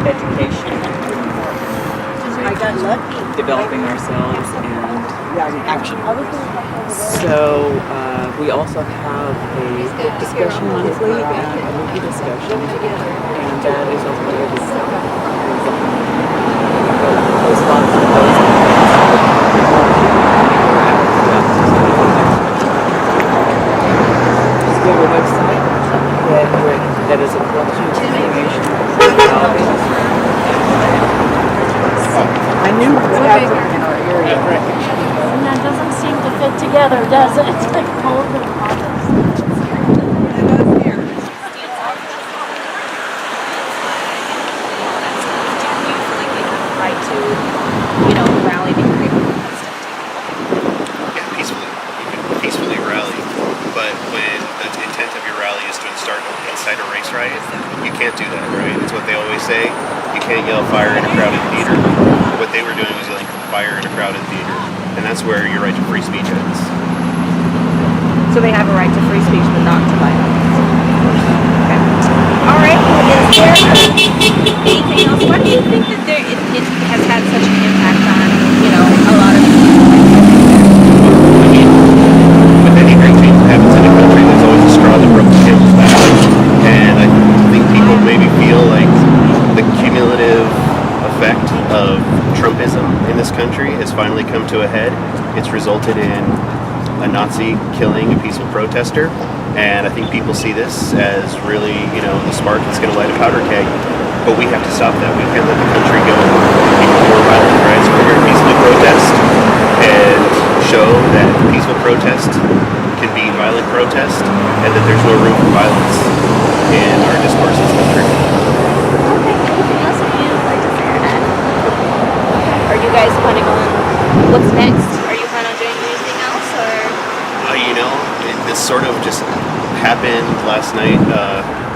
education, I got lucky. developing ourselves, and action. So we also have a book discussion monthly and a movie discussion, and that is always lots of those. We have a website that is a collection of information. I knew what happened in our area. And that doesn't seem to fit together, does it? It's like cold and right to, rally and create Yeah, peacefully. You can peacefully rally, but when the intent of your rally is to incite a race riot, you can't do that, right? It's what they always say. You can't yell fire in a crowded theater. What they were doing was yelling fire in a crowded theater, and that's where your right to free speech ends. So they have a right to free speech, but not to violence. Okay. All right. Is there anything else? Why do you think that it has had such an impact on, a lot of people? With any great change that happens in a country, there's always a straw that broke the camel's back, and I think people maybe feel like the cumulative effect of Trumpism in this country has finally come to a head. It's resulted in a Nazi killing a peaceful protester, and I think people see this as really, the spark that's going to light a powder keg. But we have to stop that. We can't let the country go even more violent, right? So we're here to peacefully protest and show that peaceful protest can be violent protest, and that there's no room for violence in our discourse in this country. Are you guys planning on what's next? Are you planning on doing anything else, or? This sort of just happened last night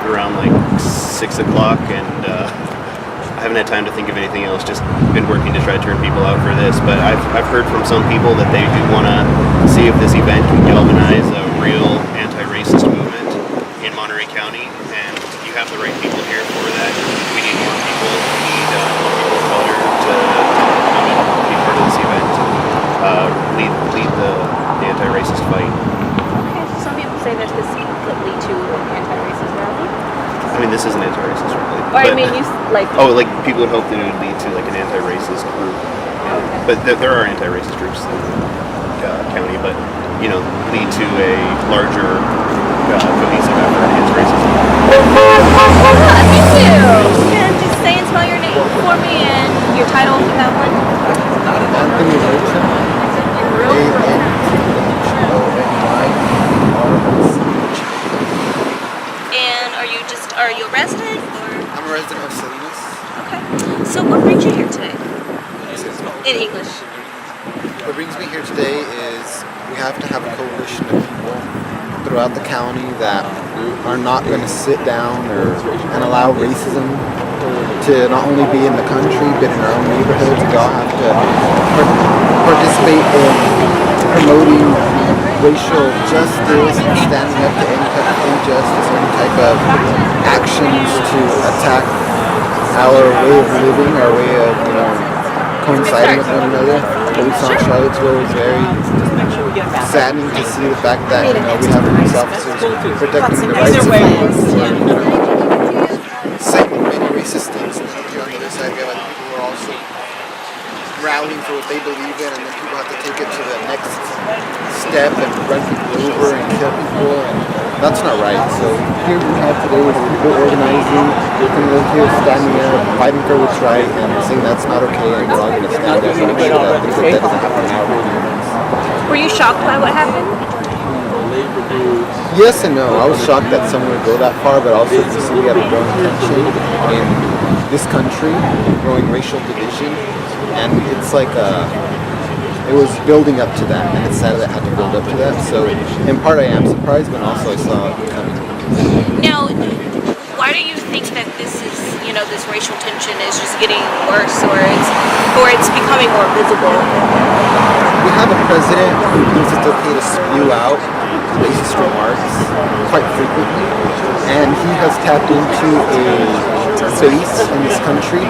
around like 6 o'clock, and I haven't had time to think of anything else. Just been working to try to turn people out for this. But I've heard from some people that they do want to see if this event can galvanize a real anti-racist movement in Monterey County, and you have the right people here for that. We need more people. We need more people of color to come and be part of this event, lead the anti-racist fight. Okay, some people say that this could lead to an anti-racist rally. I mean, this is an anti-racist rally. Or I mean, like people would hope that it would lead to like an anti-racist group. Okay. But there are anti-racist groups in the county, but lead to a larger cohesive effort against racism. Thank you. And just say and spell your name for me and your title for that one. Monte and Reservation. And are you a resident or? I'm a resident of Salinas. Okay. So what brings you here today? In English. What brings me here today is we have to have a coalition of people throughout the county that are not going to sit down and allow racism to not only be in the country but in our own neighborhoods. We all have to participate in promoting racial justice and standing up to any type of injustice or any type of actions to attack our way of living, our way of coinciding with one another. What we saw in Charlottesville was very saddening to see the fact that we have police officers protecting the rights of people saying many racist things. And then here on the other side, we have other people who are also rallying for what they believe in, and then people have to take it to the next step and run people over and kill people, and that's not right. So here we have today is people organizing, people here standing up, fighting for what's right, and saying that's not okay, and we're all going to stand up and make sure that things like that doesn't happen in our neighborhoods. Were you shocked by what happened? Yes and no. I was shocked that someone would go that far, but also to see we have a growing tension in this country, growing racial division, and it's like it was building up to that, and it's sad that it had to build up to that. So in part I am surprised, but also I saw it coming. Now, why do you think that this is, this racial tension is just getting worse, or it's becoming more visible? We have a president who thinks it's okay to spew out racist remarks quite frequently, and he has tapped into a base in this country,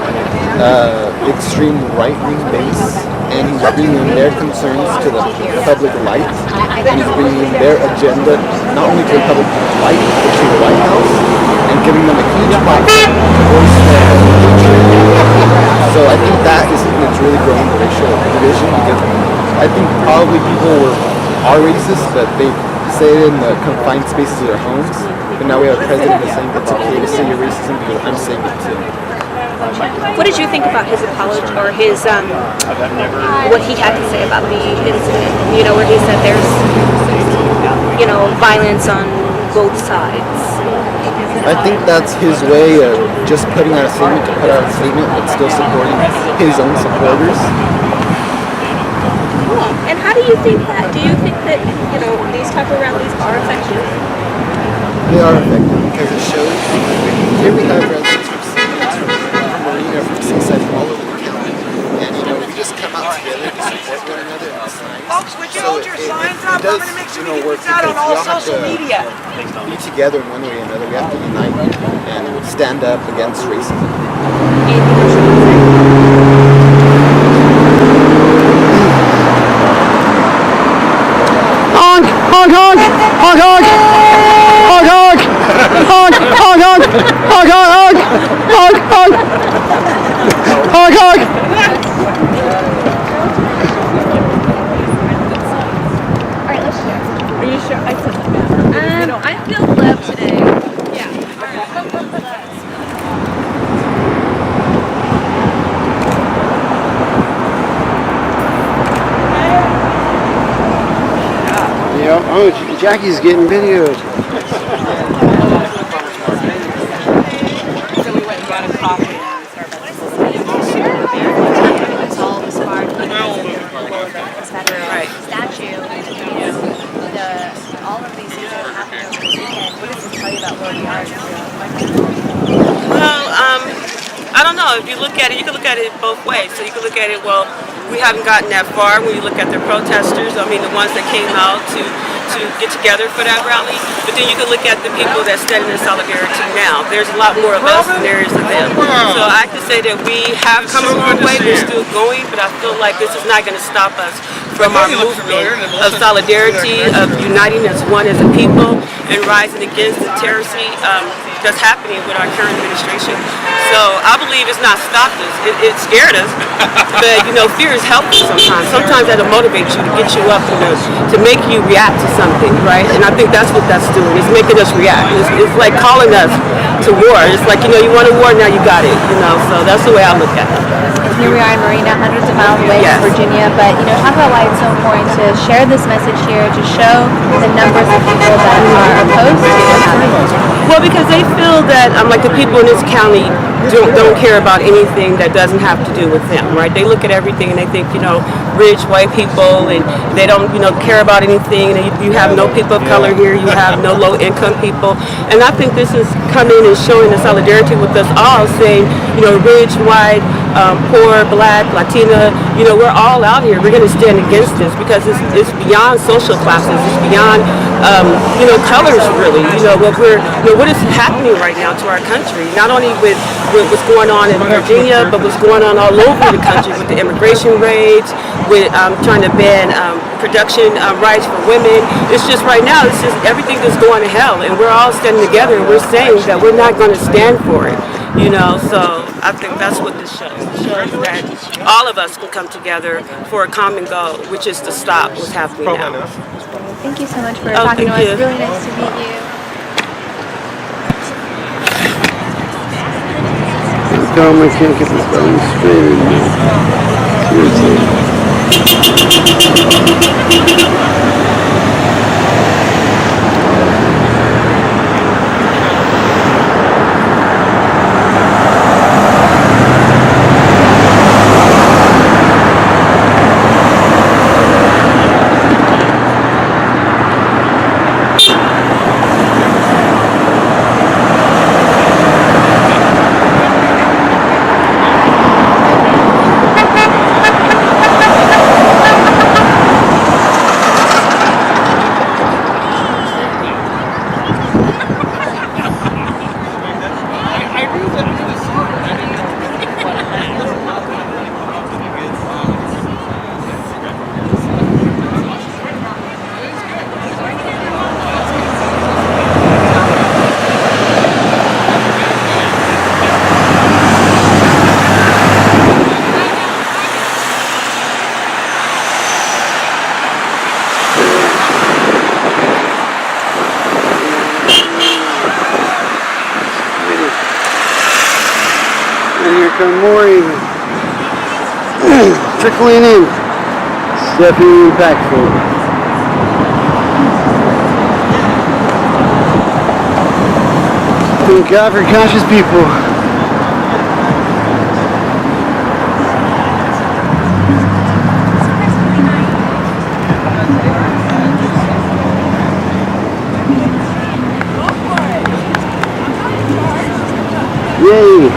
extreme right-wing base, and he's bringing their concerns to the public light, and he's bringing their agenda not only to the public light, but to the White House, and giving them a huge platform to voice their hatred. So I think that is something that's really growing the racial division, because I think probably people are racist, but they say it in the confined spaces of their homes. But now we have a president who's saying it's okay to say you're racism because I'm saying it too. What did you think about his apology or his what he had to say about the incident? You know, where he said there's violence on both sides. I think that's his way of just putting out a statement to put out a statement, but still supporting his own supporters. And how do you think that? Do you think that these type of rallies are effective? They are effective because it shows. Here we have residents from Marina, from Seaside, from all over the county, and we just come out together to support one another. And it's nice. Folks, would you hold your signs up? I'm going to make sure we work get this out on all social media. Be together in one way or another. We have to unite and stand up against racism. Honk! Honk! Honk! Honk! Honk! Honk! Honk! Honk! Honk! Honk! Honk! Honk! Honk! Honk! Honk! Alright, let's share. Are you sure? I said that. I feel love today. Yeah. Oh, Jackie's getting videoed. So we went and got a coffee and Statue, all of these things that happen over the weekend. What does it tell you about where we are? Well, I don't know. If you look at it, you can look at it both ways. So you can look at it, well, we haven't gotten that far when you look at the protesters. I mean, the ones that came out to get together for that rally. But then you can look at the people that stand in solidarity now. There's a lot more of us than there is of them. So I can say that we have come a long way. We're still going, but I feel like this is not going to stop us from our movement of solidarity, of uniting as one as a people, and rising against the tyranny that's happening with our current administration. So I believe it's not stopped us. It scared us, but fear is helpful sometimes. Sometimes that'll motivate you to get you up to make you react to something, right? And I think that's what that's doing. It's making us react. It's like calling us to war. It's like you want a war, now you got it. So that's the way I look at it. Here we are in Marina, hundreds of miles away from Virginia, but talk about why it's so important to share this message here, to show the numbers of people that are opposed to what's happening. Well, because they feel that like the people in this county don't care about anything that doesn't have to do with them, right? They look at everything and they think, rich white people, and they don't, care about anything. And you have no people of color here. You have no low-income people. And I think this is coming and showing the solidarity with us all, saying, rich, white, poor, black, Latina, we're all out here. We're going to stand against this because it's beyond social classes. It's beyond, colors, really. What is happening right now to our country, not only with what's going on in Virginia, but what's going on all over the country with the immigration raids, with trying to ban production rights for women. It's just right now, it's just everything is going to hell, and we're all standing together and we're saying that we're not going to stand for it. So I think that's what this shows. It shows that all of us can come together for a common goal, which is to stop what's happening now. Thank you so much for talking to us. You. Really nice to meet you. Tell them I can't get the spelling straight. Seriously. And here come more even. Trickling in. Definitely impactful. Thank God for conscious people. Yay!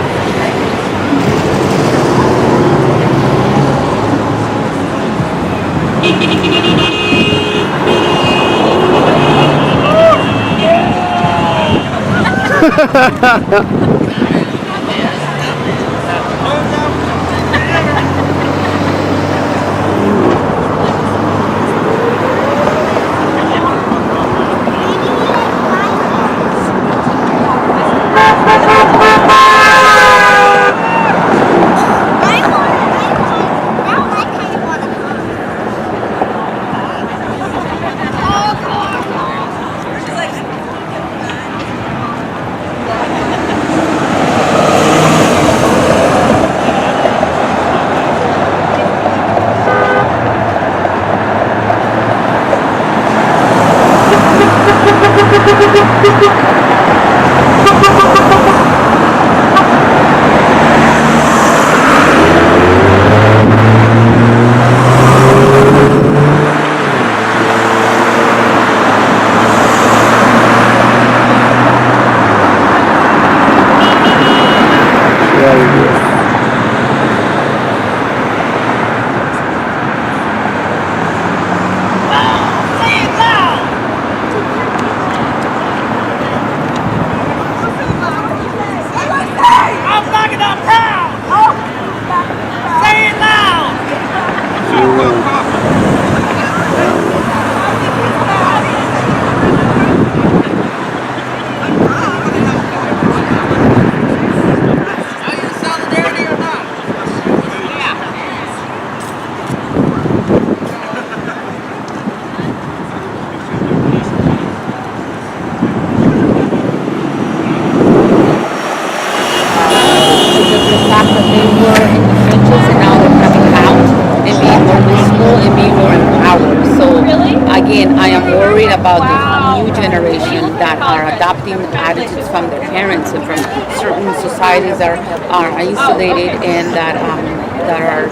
Again, I am worried about the new generation that are adopting attitudes from their parents and from certain societies that are isolated and that are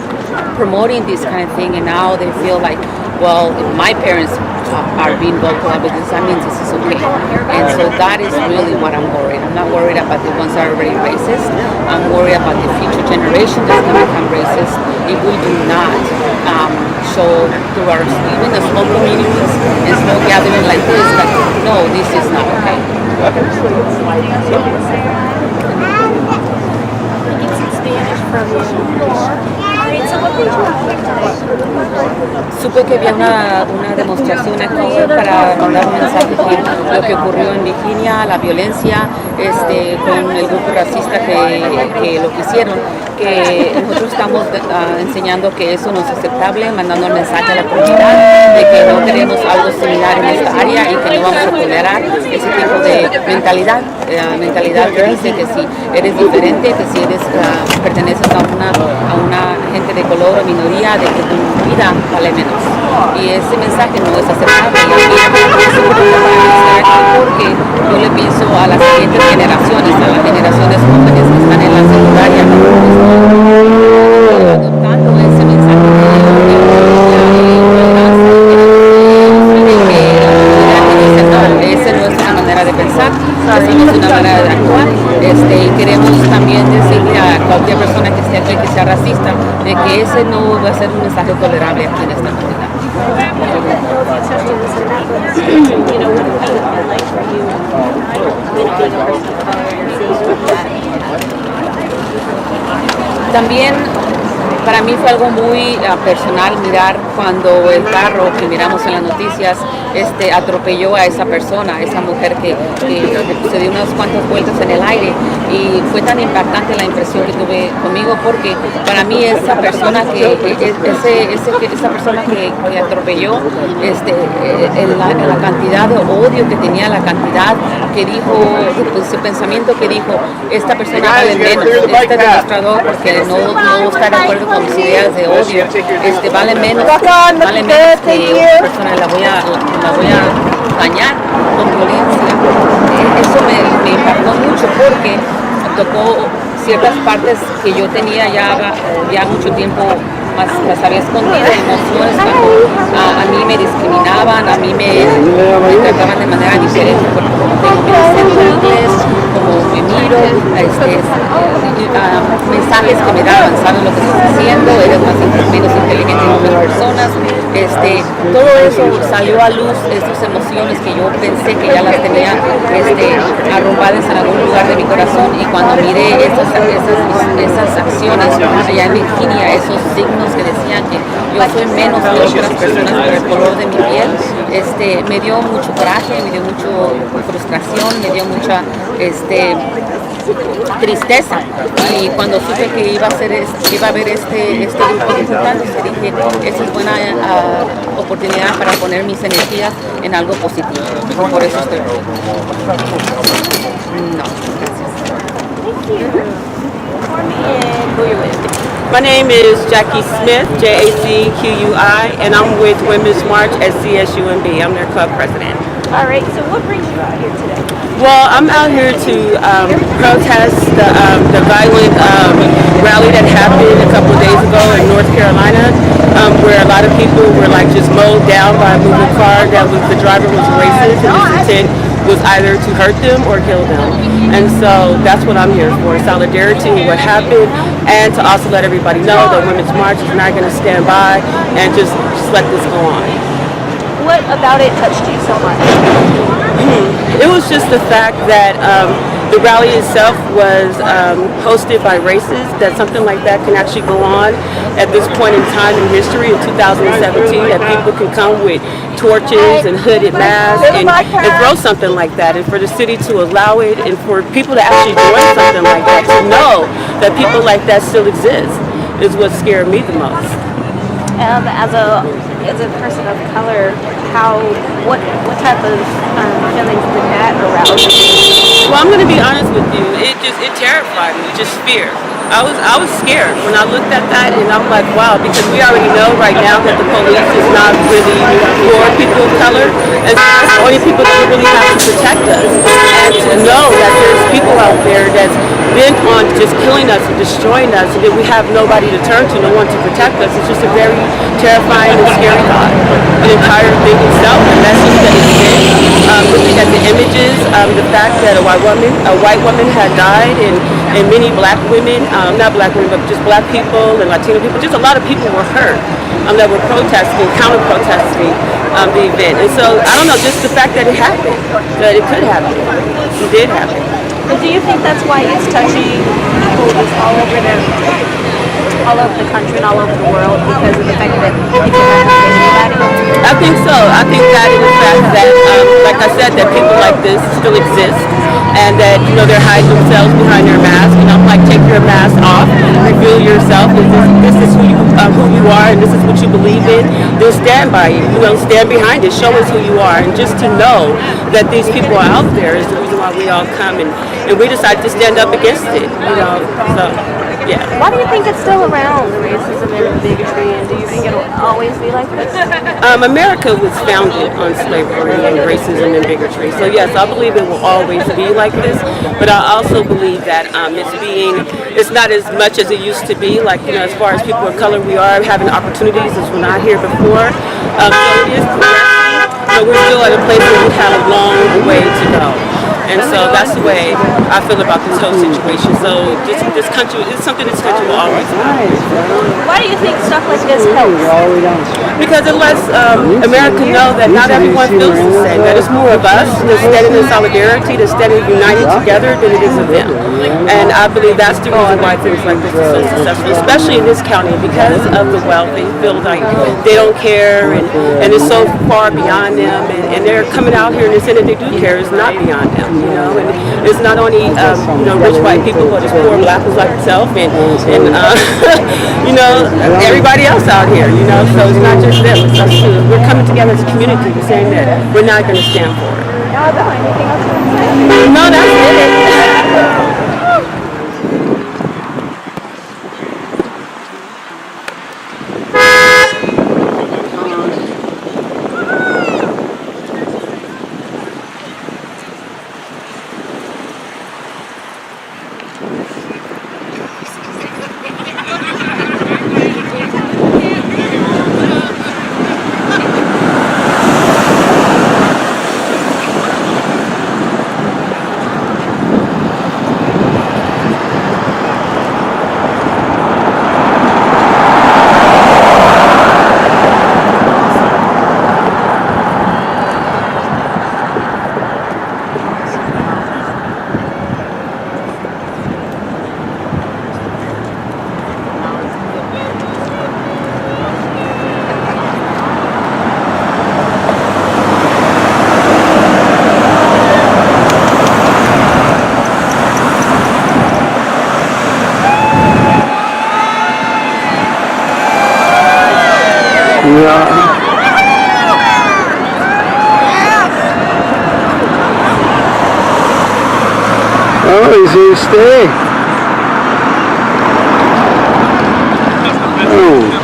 promoting this kind of thing. And now they feel like, well, if my parents are being vocal about this, that means this is okay. And so that is really what I'm worried. I'm not worried about the ones that are already racist. I'm worried about the future generation that's going to become racist if we do not show through our, even the small communities and small gatherings like this, that no, this is not okay. Supe que había una demostración aquí para mandar un mensaje que lo que ocurrió en Virginia, la violencia con el grupo racista que lo que hicieron, que nosotros estamos enseñando que eso no es aceptable, mandando el mensaje a la comunidad de que no queremos algo similar en esta área y que no vamos a tolerar ese tipo de mentalidad que dice que si eres diferente, que si eres perteneces a una gente de color o minoría, de que tu vida vale menos. Y ese mensaje no es aceptable. Y es importante estar aquí porque yo le pienso a las siguientes generaciones, a las generaciones jóvenes que están en la secundaria, adoptando ese mensaje esa no es una manera de pensar, esa no es una manera de actuar. Y queremos también decirle a cualquier persona que esté aquí, que sea racista, de que ese no va a ser un mensaje tolerable aquí en esta comunidad. También para mí fue algo muy personal mirar cuando el carro que miramos en las noticias atropelló a esa persona, a esa mujer que se dio unas cuantas vueltas en el aire, y fue tan impactante la impresión que tuve conmigo, porque para mí esa persona que atropelló, la cantidad de odio que tenía, la cantidad que dijo, ese pensamiento que dijo, esta persona vale menos, este demostrador, porque no está de acuerdo con mis ideas de odio, vale menos que otra persona, la voy a dañar con violencia. Eso me impactó mucho, porque tocó ciertas partes que yo tenía ya mucho tiempo, las había escondido, emociones, cuando a mí me discriminaban, a mí me trataban de manera diferente, porque como tengo mi acento inglés, como me miro, mensajes que me daban, sabes lo que estás haciendo, eres menos inteligente que otras personas, todo eso salió a luz, estas emociones que yo pensé que ya las tenía arropadas en algún lugar de mi corazón, y cuando miré esas acciones allá en Virginia, esos signos que decían que yo soy menos que otras personas por el color de mi piel, me dio mucho coraje, me dio mucha frustración, me dio mucha tristeza. Y cuando supe que iba a haber este grupo de juntantes, dije, esa es buena oportunidad para poner mis energías en algo positivo. Por eso estoy aquí. No, gracias. My name is Jackie Smith, JACQUI, and I'm with Women's March at CSUMB. I'm their club president. All right, so what brings you out here today? Well, I'm out here to protest the violent rally that happened a couple of days ago in North Carolina, where a lot of people were just mowed down by a moving car the driver was racist, and his intent was either to hurt them or kill them. And so that's what I'm here for, solidarity with what happened, and to also let everybody know that Women's March is not going to stand by and just let this go on. What about it touched you so much? It was just the fact that the rally itself was hosted by racists, that something like that can actually go on at this point in time in history in 2017, that people can come with torches and hooded masks and throw something like that, and for the city to allow it, and for people to actually join something like that, to know that people like that still exist, is what scared me the most. As a person of color, what type of feelings did that arouse? Well, I'm going to be honest with you. It terrified me, just fear. I was scared when I looked at that, and I'm like, wow, because we already know right now that the police is not really for people of color, and so that's the only people that really have to protect us. And to know that there's people out there that's bent on just killing us and destroying us, and that we have nobody to turn to, no one to protect us, it's just a very terrifying and scary thought. The entire thing itself, the message that it sent, looking at the images, the fact that a white woman had died, and many black women, not black women, but just black people and Latino people, just a lot of people were hurt that were protesting, counter-protesting the event. And so, I don't know, just the fact that it happened, that it could happen, it did happen. But do you think that's why it's touching people just all over the country and all over the world, because of the fact that people have to think about it? I think so. I think that in the fact that, like I said, that people like this still exist, and that, they're hiding themselves behind their mask. And I'm like, take your mask off, reveal yourself. This is who you are, and this is what you believe in. Then stand by it. Stand behind it. Show us who you are, and just to know that these people are out there is the reason why we all come, and we decided to stand up against it. So. Yeah. Why do you think it's still around, the racism and bigotry, and do you think it'll always be like this? America was founded on slavery and racism and bigotry. So yes, I believe it will always be like this, but I also believe that it's not as much as it used to be. Like, as far as people of color, we are having opportunities as we're not here before. So it is progressing, but we're still at a place where we have a long way to go. And so that's the way I feel about this whole situation. So this country, it's something this country will always have. Why do you think stuff like this helps? Because it lets America know that not everyone feels the same, that it's more of us that's standing in solidarity, that's standing united together than it is of them. And I believe that's the reason why things like this are so successful, especially in this county, because of the wealth. They feel like they don't care, and it's so far beyond them, and they're coming out here and they're saying that they do care. It's not beyond them, you know, and it's not only rich white people, but it's poor black people like yourself, and you know, everybody else out here, you know. So it's not just them, it's us too. We're coming together as a community. We're saying that we're not going to stand for it. Anything else you want to say? No, that's it. Oh, he's here to stay. Oh.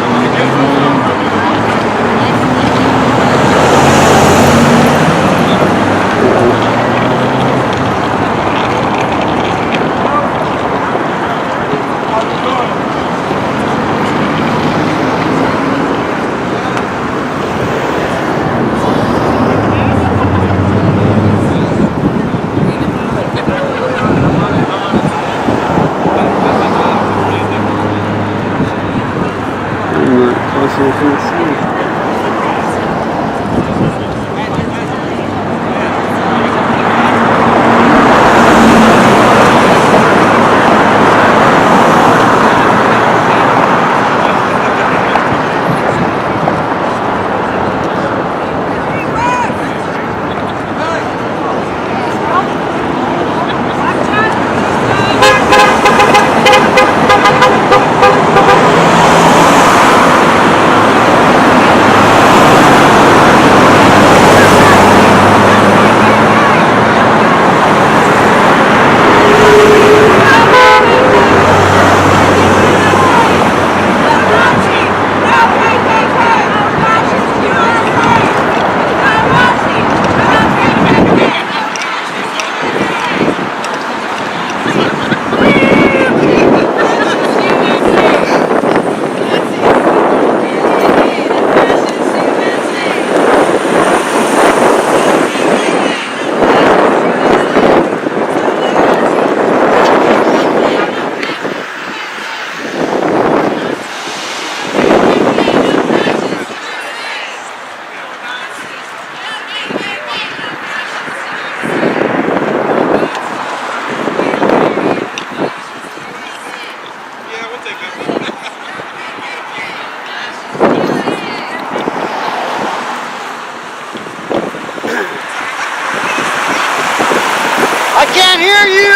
I can't hear you!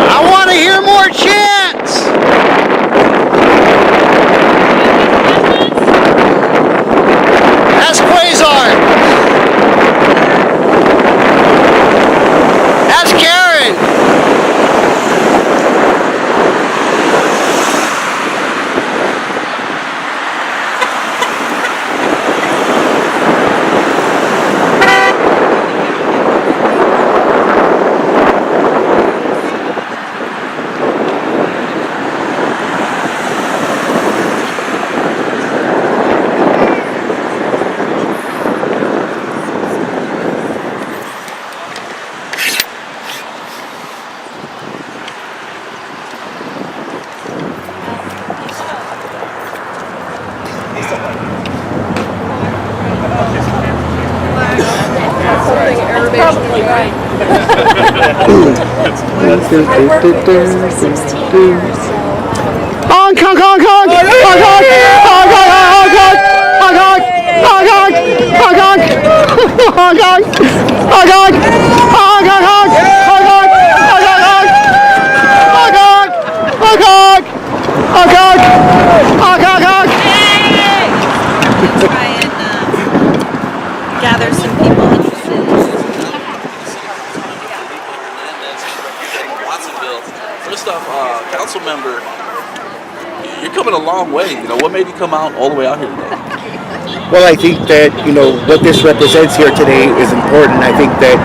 I want to hear more chants! Ask Quasar! Ask Karen! Probably right. Honk, honk, honk, honk! Honk, honk! Honk, honk, honk, honk! Honk, honk! Honk, honk! Honk, honk! Honk, honk! Honk, honk, honk! Honk, honk! Honk, honk, honk! Honk, honk! Honk, honk! Honk, honk! Honk, honk, honk! Try and gather some people interested. Watsonville. First off, council member, you're coming a long way. You know, what made you come out all the way out here today? Well, I think that, what this represents here today is important. I think that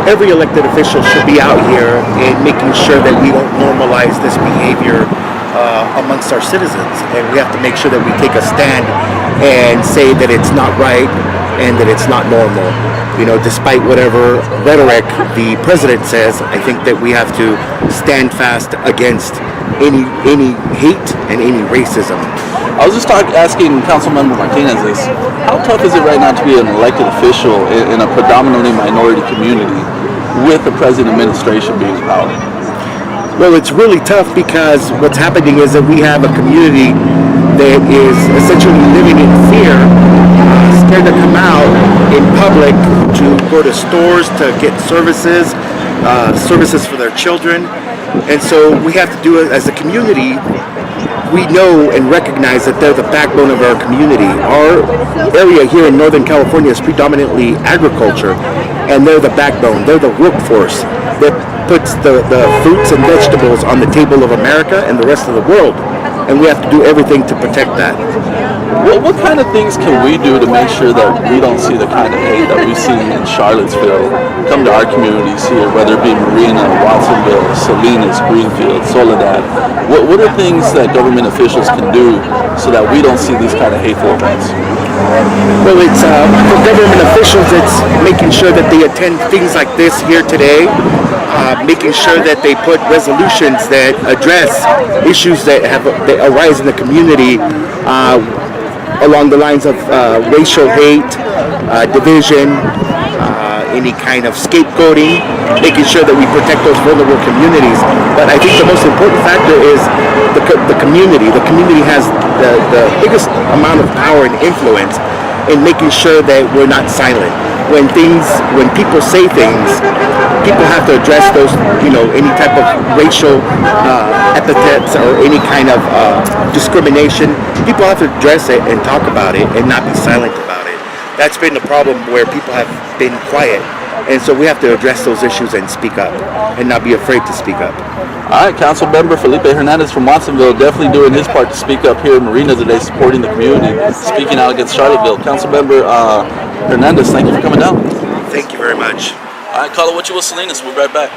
every elected official should be out here and making sure that we don't normalize this behavior amongst our citizens. And we have to make sure that we take a stand and say that it's not right and that it's not normal. Despite whatever rhetoric the president says, I think that we have to stand fast against any hate and any racism. I was just asking Councilmember Martinez this. How tough is it right now to be an elected official in a predominantly minority community with the present administration being in power? Well, it's really tough because what's happening is that we have a community that is essentially living in fear, scared to come out in public to go to stores to get services for their children. And so we have to do it as a community. We know and recognize that they're the backbone of our community. Our area here in Northern California is predominantly agriculture, and they're the backbone. They're the workforce that puts the fruits and vegetables on the table of America and the rest of the world. And we have to do everything to protect that. Well, what kind of things can we do to make sure that we don't see the kind of hate that we've seen in Charlottesville come to our communities here, whether it be Marina, Watsonville, Salinas, Greenfield, Soledad? What are things that government officials can do so that we don't see these kind of hateful events? Well, it's for government officials, it's making sure that they attend things like this here today, making sure that they put resolutions that address issues that arise in the community along the lines of racial hate, division, any kind of scapegoating, making sure that we protect those vulnerable communities. But I think the most important factor is the community. The community has the biggest amount of power and influence in making sure that we're not silent. When people say things, people have to address those, any type of racial epithets or any kind of discrimination. People have to address it and talk about it and not be silent about it. That's been the problem where people have been quiet. And so we have to address those issues and speak up and not be afraid to speak up. All right, Council Member Felipe Hernandez from Watsonville definitely doing his part to speak up here in Marina today, supporting the community, speaking out against Charlottesville. Council Member Hernandez, thank you for coming down. Thank you very much. All right, call it what you will, Salinas. We'll be right back.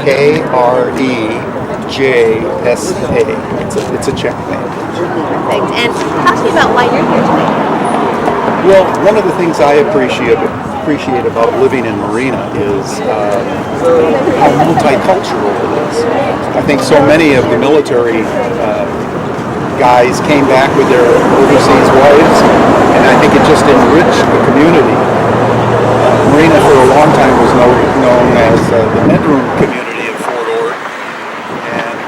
KREJSA. It's a check name. Perfect. And talk to me about why you're here today. Well, one of the things I appreciate about living in Marina is how multicultural it is. I think so many of the military guys came back with their overseas wives, and I think it just enriched the community. Marina for a long time was known as the bedroom community of Fort Ord, and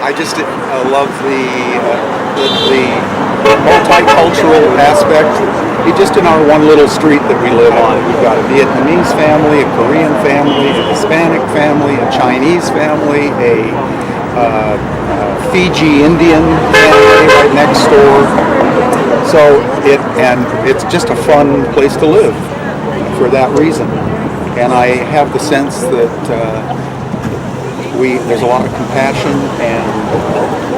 I just love the multicultural aspect. Just in our one little street that we live on, we've got a Vietnamese family, a Korean family, a Hispanic family, a Chinese family, a Fiji Indian family right next door. So it's just a fun place to live for that reason. And I have the sense that there's a lot of compassion and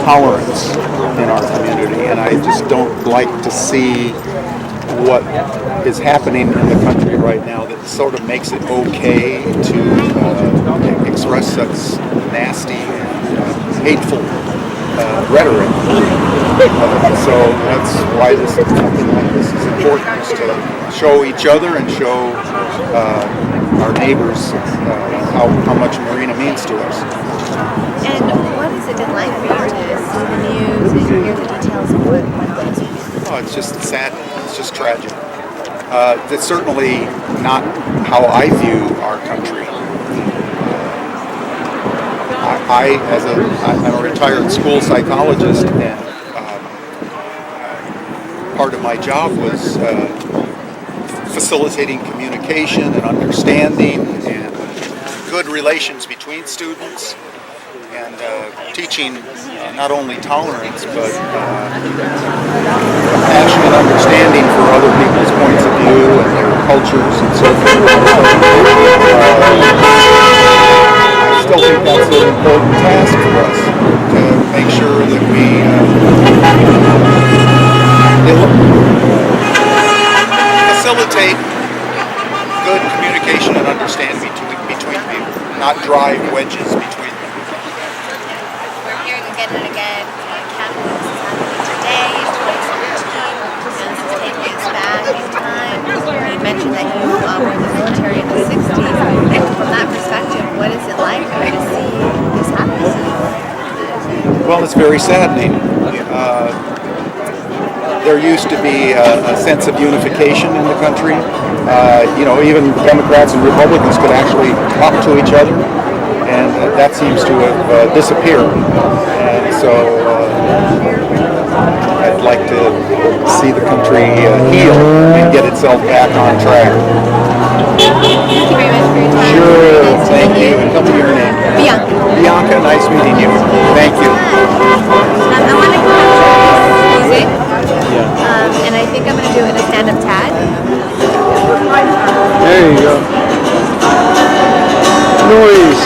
tolerance in our community, and I just don't like to see what is happening in the country right now that sort of makes it okay to express such nasty, hateful rhetoric. So that's why something like this is important, is to show each other and show our neighbors how much Marina means to us. And what has it been like for you to see the news and hear the details of what went on? Oh, it's just sad. It's just tragic. That's certainly not how I view our country. I'm a retired school psychologist, and part of my job was facilitating communication and understanding and good relations between students, and teaching not only tolerance but compassion and understanding for other people's points of view and their cultures and so forth. I still think that's an important task for us, to make sure that we facilitate good communication and understanding between people, not drive wedges between them. We're hearing again and again, capitalism is happening today, 2017, and this is taking us back in time. You mentioned that you were in the military in the 60s, and from that perspective, what is it like to see this happen? Well, it's very saddening. There used to be a sense of unification in the country. Even Democrats and Republicans could actually talk to each other, and that seems to have disappeared. And so I'd like to see the country heal and get itself back on track. Thank you very much for your time. Sure, thank you. And tell me your name. Bianca. Bianca, nice meeting you. Thank you. I want to capture music, and I think I'm going to do it in a stand-up tag. There you go. Noise.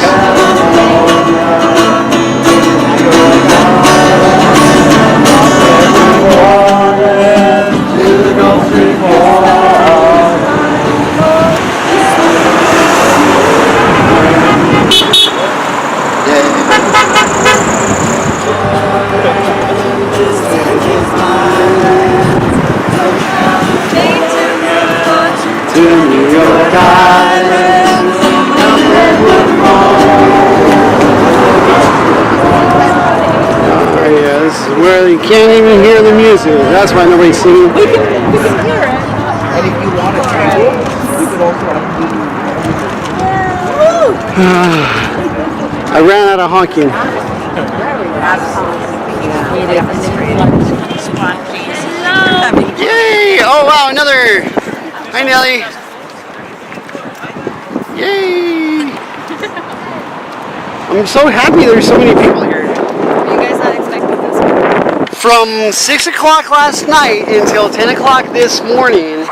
Where you can't even hear the music. That's why nobody's singing. We can hear it. And if you want to try it, you can also I ran out of honking. Yay! Oh wow, another. Hi Nelly. Yay! I'm so happy there's so many people here. From 6 o'clock last night until 10 o'clock this morning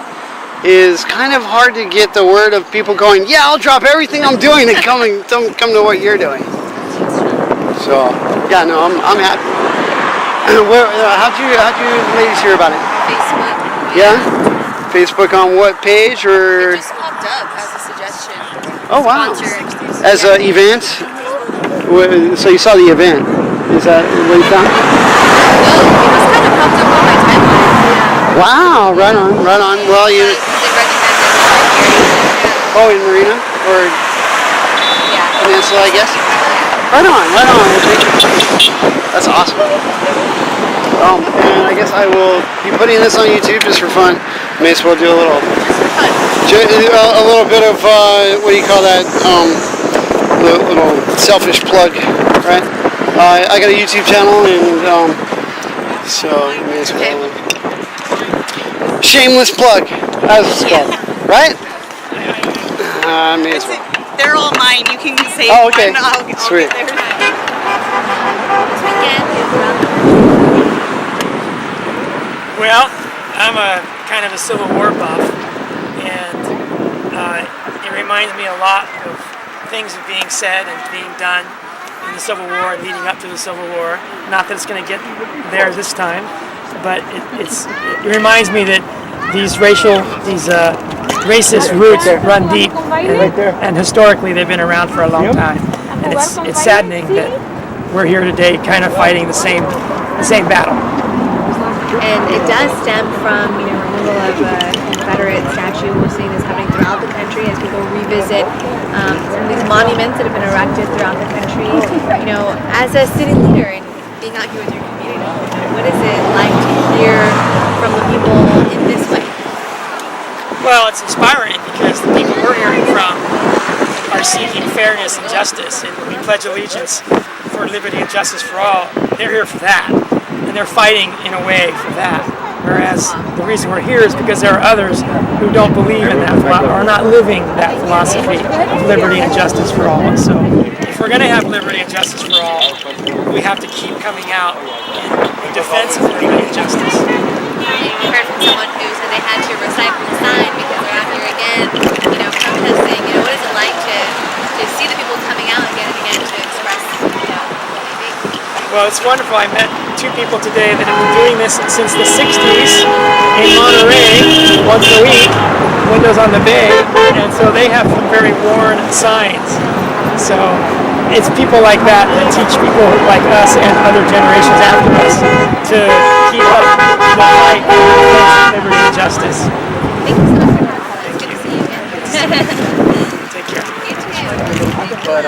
is kind of hard to get the word of people going, yeah, I'll drop everything I'm doing and come to what you're doing. So, yeah, no, I'm happy. How'd you ladies hear about it? Facebook. Yeah? Facebook on what page? Or? It just popped up as a suggestion. Oh, wow. Sponsor. As an event? So you saw the event. Is that what you found? No, it just kind of popped up on my timeline. Yeah. Wow, right on. Well, you... They recommended it. Oh, in Marina? Or Peninsula, I guess? Right on. That's awesome. And I guess I will be putting this on YouTube just for fun. May as well do a little bit of, what do you call that? Little selfish plug, right? I got a YouTube channel, and so may as well. Shameless plug, as it's called, right? May as well. They're all mine. You can say. Oh, okay. I'll Sweet. Get theirs. Well, I'm a kind of a Civil War buff, and it reminds me a lot of things that are being said and being done in the Civil War and leading up to the Civil War. Not that it's going to get there this time, but it reminds me that these racist roots run deep, and historically they've been around for a long time. And it's saddening that we're here today, kind of fighting the same battle. And it does stem from, removal of a Confederate statue. We're seeing this happening throughout the country as people revisit some of these monuments that have been erected throughout the country. As a city leader and being out here with your community, what is it like to hear from the people in this way? well, it's inspiring because the people we're hearing from are seeking fairness and justice, and we pledge allegiance for liberty and justice for all. They're here for that, and they're fighting in a way for that. Whereas the reason we're here is because there are others who don't believe in that philosophy, or are not living that philosophy of liberty and justice for all. So if we're going to have liberty and justice for all, we have to keep coming out in defense of liberty and justice. I heard from someone who said they had to recycle the sign because they're out here again, protesting. What is it like to see the people coming out again and again to express, what they think? Well, it's wonderful. I met two people today that have been doing this since the 60s in Monterey, once a week, windows on the bay, and so they have some very worn signs. So it's people like that teach people like us and other generations after us to keep up the fight for liberty and justice. Thank you so much for coming. It's good to see you again. Take care. You too. But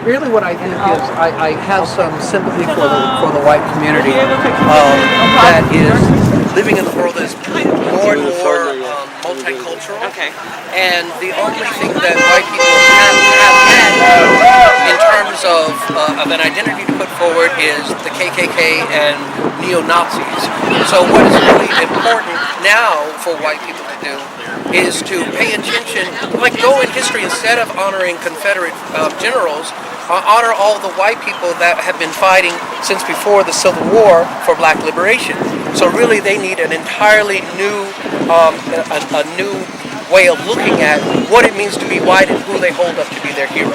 really what I think is I have some sympathy for the white community that is living in the world that is more and more multicultural. Okay. And the only thing that white people have had in terms of an identity to put forward is the KKK and neo-Nazis. So what is really important now for white people to do is to pay attention, like go in history instead of honoring Confederate generals, honor all the white people that have been fighting since before the Civil War for black liberation. So really they need an entirely new, a new way of looking at what it means to be white and who they hold up to be their heroes.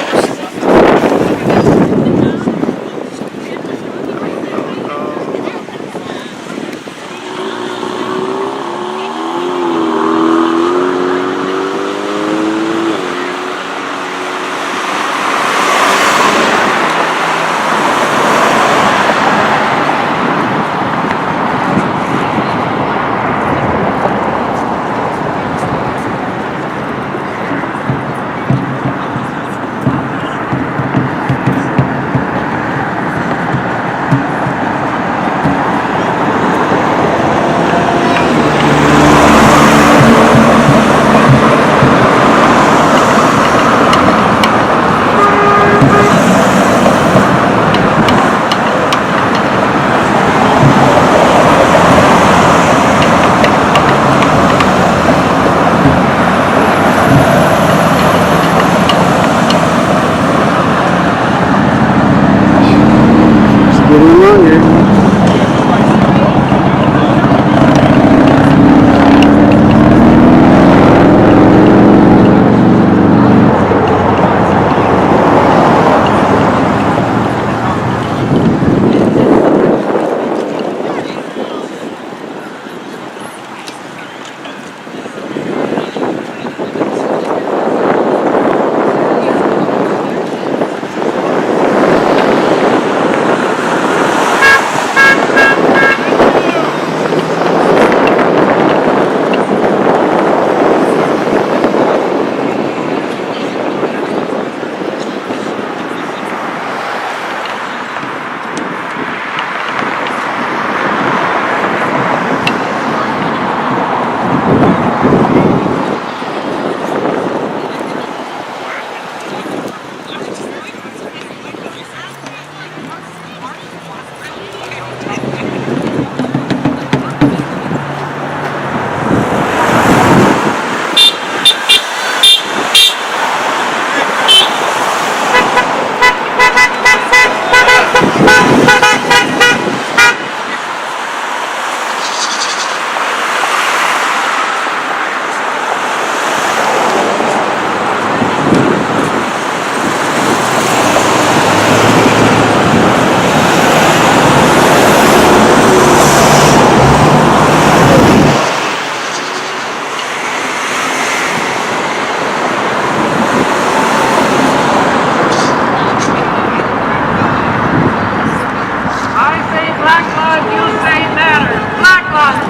Black lives.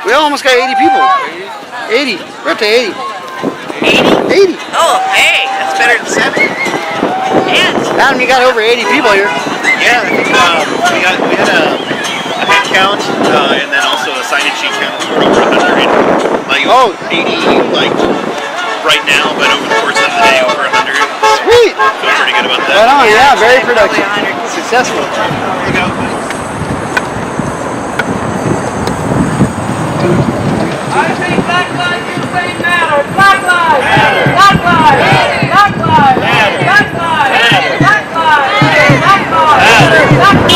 We almost got 80 people. 80. We're up to 80. 80? 80. Oh, hey, that's better than 70. And Adam, you got over 80 people here. Yeah, we had a head count and then also a sign-in sheet count. We're over 100. Like 80, like right now, but over the course of the day, over 100. Sweet. Feel pretty good about that. Right on, yeah, very productive. Successful. There you go. I say Black Lives Matter! Black Lives Matter! Black Lives Matter! Black Lives Matter! Black Lives Matter! Black Lives Matter! Black Lives Matter! Black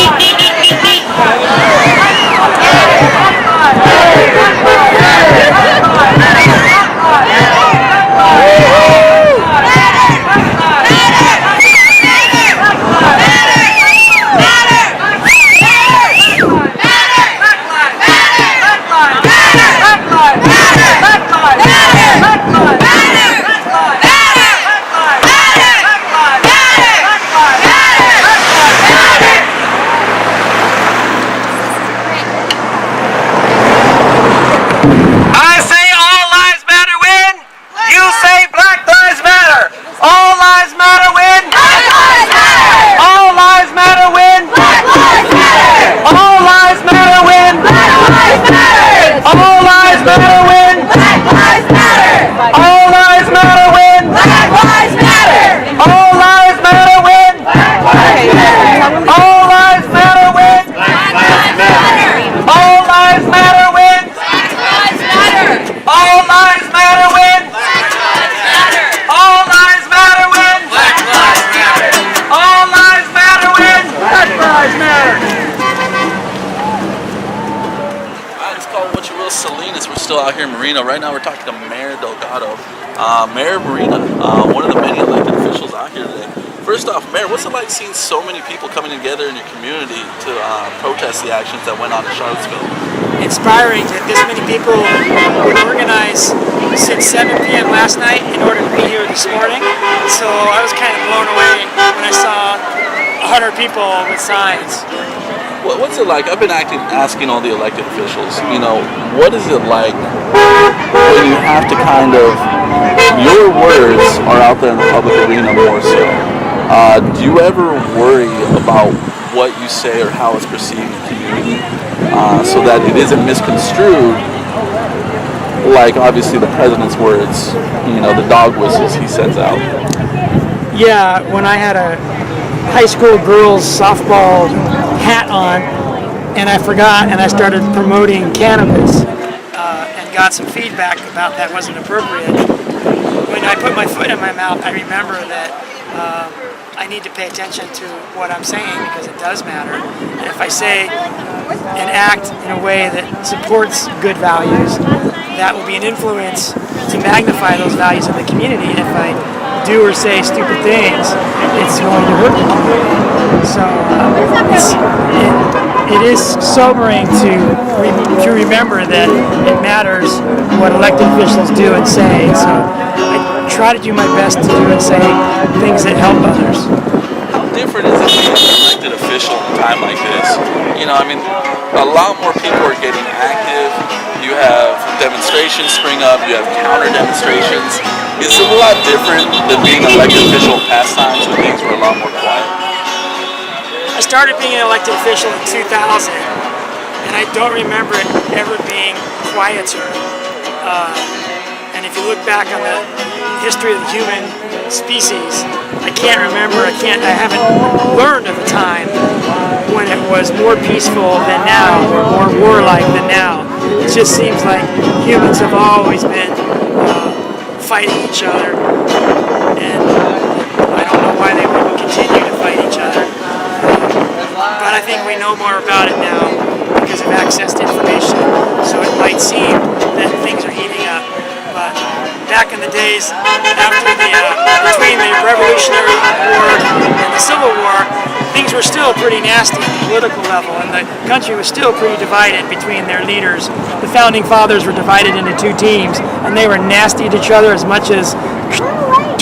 Salinas. We're still out here in Marina. Right now we're talking to Mayor Delgado. Mayor Marina, one of the many elected officials out here today. First off, Mayor, what's it like seeing so many people coming together in your community to protest the actions that went on in Charlottesville? Inspiring that this many people would organize since 7 p.m. last night in order to be here this morning. So I was kind of blown away when I saw 100 people with signs. What's it like? I've been asking all the elected officials, you know, what is it like when you have to kind of, your words are out there in the public arena more so. Do you ever worry about what you say or how it's perceived in the community so that it isn't misconstrued, like obviously the president's words, you know, the dog whistles he sends out? Yeah, when I had a high school girls softball hat on and I forgot and I started promoting cannabis and got some feedback about that wasn't appropriate. When I put my foot in my mouth, I remember that I need to pay attention to what I'm saying because it does matter. And if I say and act in a way that supports good values, that will be an influence to magnify those values in the community. And if I do or say stupid things, it's going to hurt the community. So it is sobering to remember that it matters what elected officials do and say. So I try to do my best to do and say things that help others. How different is it being an elected official in a time like this? You know, I mean, a lot more people are getting active. You have demonstrations spring up. You have counter demonstrations. Is it a lot different than being an elected official in past times when things were a lot more quiet? I started being an elected official in 2000, and I don't remember it ever being quieter. And if you look back on the history of the human species, I can't remember, I haven't learned of a time when it was more peaceful than now, or more warlike than now. It just seems like humans have always been fighting each other, and I don't know why they would continue to fight each other. But I think we know more about it now because of access to information, so it might seem that things are heating up. But back in the days after between the Revolutionary War and the Civil War, things were still pretty nasty at the political level, and the country was still pretty divided between their leaders. The founding fathers were divided into two teams, and they were nasty to each other as much as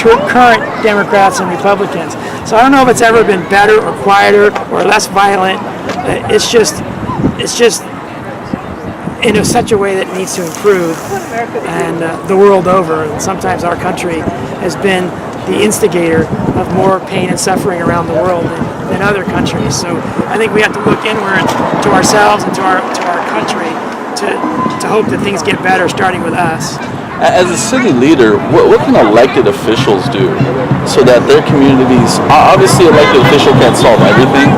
current Democrats and Republicans. So I don't know if it's ever been better or quieter or less violent. It's just in such a way that needs to improve, and the world over. And sometimes our country has been the instigator of more pain and suffering around the world than other countries. So I think we have to look inward to ourselves and to our country to hope that things get better, starting with us. As a city leader, what can elected officials do so that their communities, obviously elected official can't solve everything,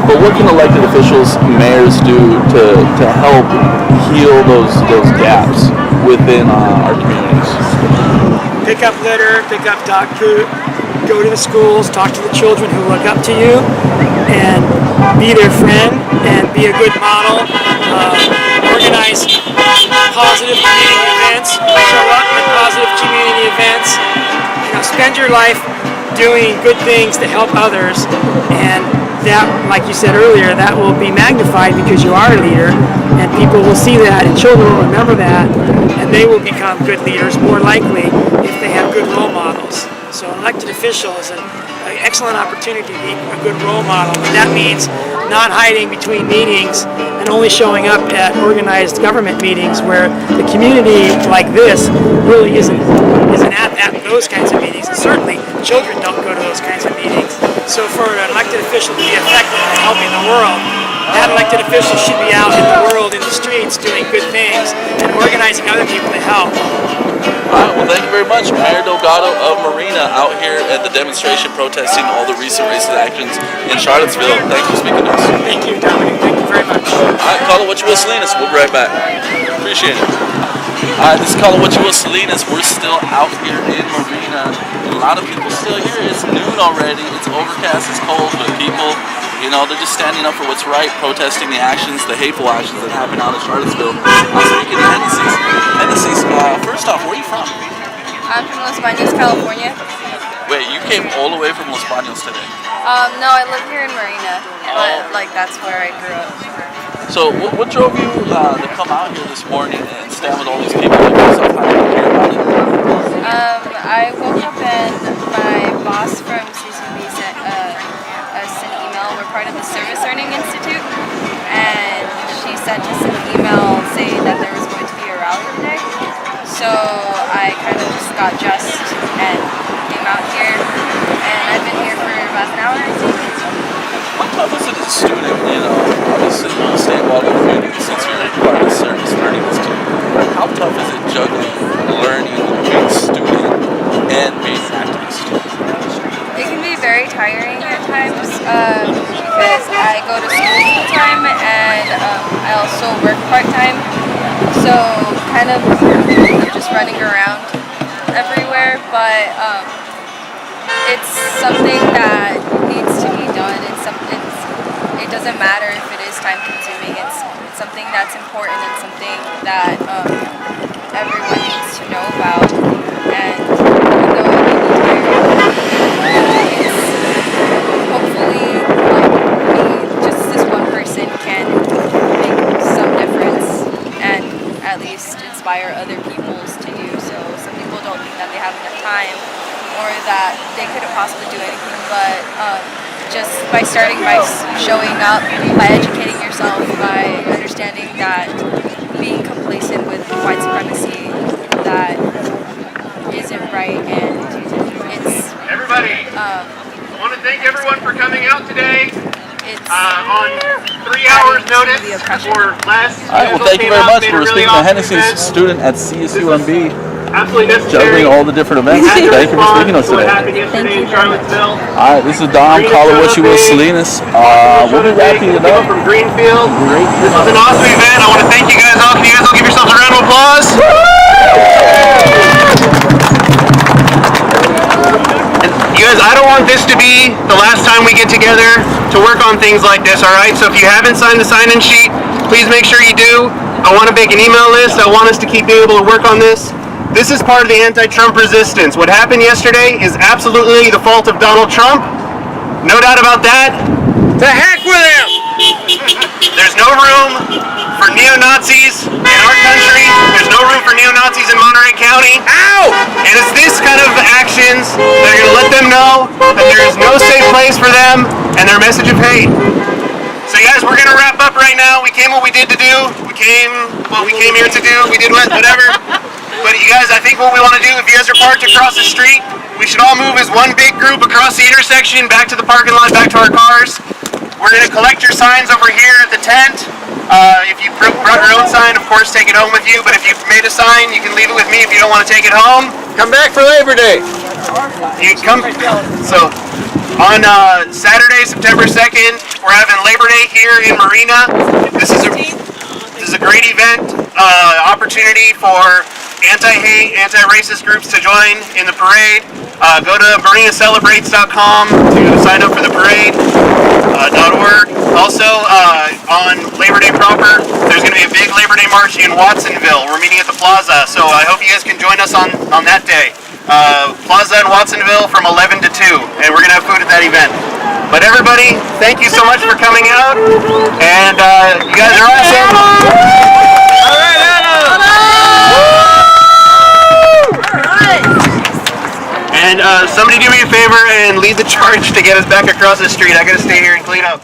but what can elected officials, mayors do to help heal those gaps within our communities? Pick up litter, pick up dog poop, go to the schools, talk to the children who look up to you, and be their friend and be a good model. Organize positive community events, show up at positive community events. Spend your life doing good things to help others, and that, like you said earlier, that will be magnified because you are a leader, and people will see that, and children will remember that, and they will become good leaders more likely if they have good role models. So an elected official is an excellent opportunity to be a good role model, but that means not hiding between meetings and only showing up at organized government meetings where the community like this really isn't at those kinds of meetings. And certainly children don't go to those kinds of meetings. So for an elected official to be effective in helping the world, that elected official should be out in the world, in the streets, doing good things and organizing other people to help. All right, well, thank you very much. Mayor Delgado of Marina out here at the demonstration protesting all the recent racist actions in Charlottesville. Thanks for speaking to us. Thank you, Dominic. Thank you very much. All right, call it what you will, Salinas. We'll be right back. Appreciate it. All right, this is Call It What You Will, Salinas. We're still out here in Marina. A lot of people still here. It's noon already. It's overcast. It's cold, but people, they're just standing up for what's right, protesting the actions, the hateful actions that happen out in Charlottesville. I'm speaking to Hennessy's. First off, where are you from? I'm from Los Baños, California. Wait, you came all the way from Los Baños today? No, I live here in Marina, but that's where I grew up. So what drove you to come out here this morning and stand with all these people like yourself? How did you hear about it? I woke up and my boss from CCB sent us an email. We're part of the Service Learning Institute, and she sent us an email saying that there was going to be a rally today. So I kind of just got dressed and came out here, and I've been here for about an hour, I think. What tough is it as a student, you know, obviously you want to stay involved in the community since you're part of the service learning institute. How tough is it juggling learning, being a student, and being an activist? It can be very tiring at times because I go to school full time and I also work part time. So kind of just running around everywhere, but it's something that needs to be done. It doesn't matter if it is time consuming. It's something that's important and something that everyone needs to know about. And even though it may be tiring, it's hopefully just this one person can make some difference and at least inspire other people to do so. Some people don't think that they have enough time or that they couldn't possibly do anything, but just by starting by showing up, by educating yourself, by understanding that being complacent with white supremacy that isn't right, and it's everybody. I want to thank everyone for coming out today. On 3 hours notice or less. All right, well, thank you very much. We're speaking to Hennessy's student at CSUMB. Absolutely necessary. Juggling all the different events. Thank you for speaking to us today. Thank you. In Charlottesville. All right, this is Dom Kalawushi Salinas. We'll be wrapping it up. From Greenfield. This was an awesome event. I want to thank you guys all. Can you guys all give yourselves a round of applause? And you guys, I don't want this to be the last time we get together to work on things like this, all right? So if you haven't signed the sign-in sheet, please make sure you do. I want to make an email list. I want us to keep being able to work on this. This is part of the anti-Trump resistance. What happened yesterday is absolutely the fault of Donald Trump. No doubt about that. To heck with him! There's no room for neo-Nazis in our country. There's no room for neo-Nazis in Monterey County. Ow! And it's this kind of actions that are going to let them know that there is no safe place for them and their message of hate. So guys, we're going to wrap up right now. We came what we did to do. We came what we came here to do. We did whatever. But you guys, I think what we want to do, if you guys are parked across the street, we should all move as one big group across the intersection, back to the parking lot, back to our cars. We're going to collect your signs over here at the tent. If you brought your own sign, of course, take it home with you. But if you've made a sign, you can leave it with me if you don't want to take it home. Come back for Labor Day. You come. So on Saturday, September 2nd, we're having Labor Day here in Marina. This is a great event, opportunity for anti-hate, anti-racist groups to join in the parade. Go to marinacelebrates.com to sign up for the parade. .org. Also, on Labor Day proper, there's going to be a big Labor Day march in Watsonville. We're meeting at the plaza, so I hope you guys can join us on that day. Plaza in Watsonville from 11 to 2, and we're going to have food at that event. But everybody, thank you so much for coming out, and you guys are awesome. All right, Anna! And somebody do me a favor and lead the charge to get us back across the street. I gotta stay here and clean up.